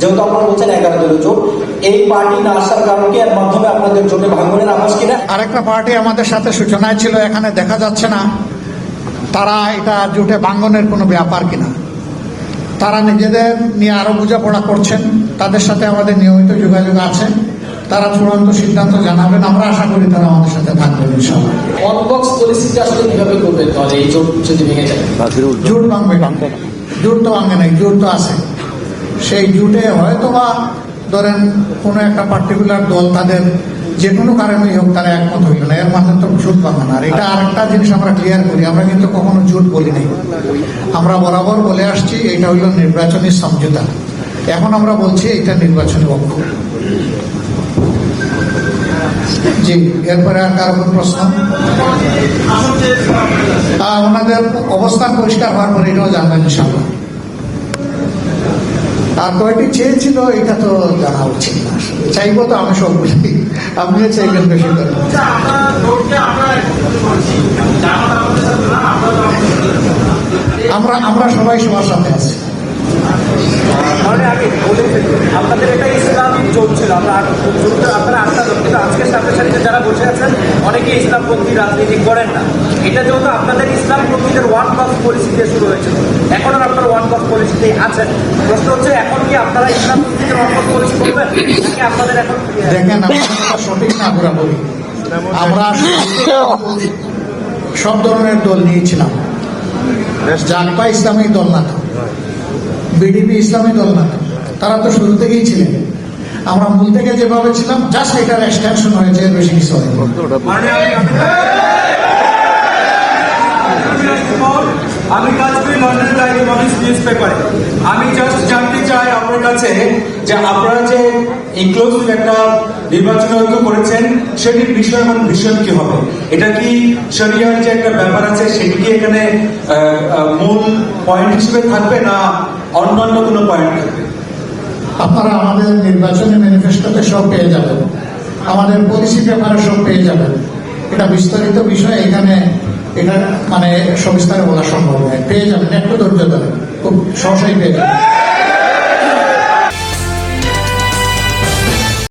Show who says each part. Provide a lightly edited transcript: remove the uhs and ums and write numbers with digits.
Speaker 1: যেহেতু আপনারা বলছেন 11 দলীয় জোট, এই পার্টি না আসার কারণ কি, এর মাধ্যমে আপনাদের জোটে ভাঙনের আভাস কিনা?
Speaker 2: আরেকটা পার্টি আমাদের সাথে সূচনায় ছিল, এখানে দেখা যাচ্ছে না তারা এটা জোটে ভাঙনের কোনো ব্যাপার কিনা। তারা নিজেদের নিয়ে আরো বোঝাপড়া করছেন, তাদের সাথে আমাদের নিয়মিত যোগাযোগ আছে। তারা চূড়ান্ত সিদ্ধান্ত জানাবেন, আমরা আশা করি তারা আমাদের সাথে থাকবেন ইনশাআল্লাহ।
Speaker 1: ওয়ান বক্স পলিসিটা আসলে কিভাবে করবে তাহলে এই জোট যদি ভেঙে যায়?
Speaker 2: জোট ভাঙবে না, জোট তো ভাঙে নাই, জোট তো আছে। সেই জোটে হয়তো বা ধরেন কোনো একটা পার্টিকুলার দল তাদের যে কোনো কারণেই হোক তারা একমত হইল না, এর মাধ্যমে তো জোট ভাঙবে না। আর এটা আরেকটা জিনিস আমরা ক্লিয়ার করি, আমরা কিন্তু কখনো জোট বলি নাই। আমরা বরাবর বলে আসছি এটা হইল নির্বাচনী সমঝোতা। এখন আমরা বলছি এটা নির্বাচনী ঐক্য। জি, এরপরে আর কারো কোনো প্রশ্ন? ওনাদের অবস্থান পরিষ্কার হওয়ার পরে এটাও জানবেন ইনশাআল্লাহ। আর কয়টি চেয়েছিল এটা তো জানা উচিত না, চাইবো তো আমি সব বলি, আপনিও চাইবেন বেশি করে। আমরা সবাই সবার সাথে আছি।
Speaker 3: আপনাদের এটা ইসলাম চলছিল, আপনারা আস্থা কিন্তু আজকের সাথে সাথে যারা বসে আছেন অনেকে ইসলামপন্থী রাজনীতি করেন না। এটা যেহেতু আপনাদের ইসলামপন্থীদের ওয়ান বক্স পলিসিতে শুরু হয়েছিল, এখন আর আপনারা ওয়ান বক্স পলিসিতেই আছেন। প্রশ্ন হচ্ছে এখন কি আপনারা ইসলামপন্থীদের ওয়ান বক্স পলিসি করবেন নাকি আপনাদের এখন?
Speaker 2: দেখেন, সঠিক না পুরাপুরি। আমরা সব ধরনের দল নিয়েছিলাম, জাগপা ইসলামিক দল না, বিডিপি ইসলামী দল না, তারা তো শুরু থেকেই ছিলেন। আমরা মূল থেকে যেভাবে ছিলাম, জাস্ট এটার এক্সটেনশন হয়েছে, এর বেশি কিছু হয়নি।
Speaker 4: আমি কাজ করি লন্ডন টাইমস নিউজ পেপারে। আমি জাস্ট জানতে চাই আপনার কাছে যে আপনারা যে ইনক্লুসিভ একটা নির্বাচন ঐক্য করেছেন সেটির বিষয় এবং ভীষণ কি হবে? এটা কি শরিয়ার যে একটা ব্যাপার আছে সেটি কি এখানে মূল পয়েন্ট হিসেবে থাকবে না অন্যান্য কোনো পয়েন্ট থাকবে?
Speaker 2: আপনারা আমাদের নির্বাচনী ম্যানিফেস্টোতে সব পেয়ে যাবেন, আমাদের পলিসি পেপারে সব পেয়ে যাবেন। এটা বিস্তারিত বিষয়, এখানে এটা মানে সবিস্তারে বলা সম্ভব নয়। পেয়ে যাবেন, একটু ধৈর্য ধরেন, খুব সহসাই পেয়ে যাবেন।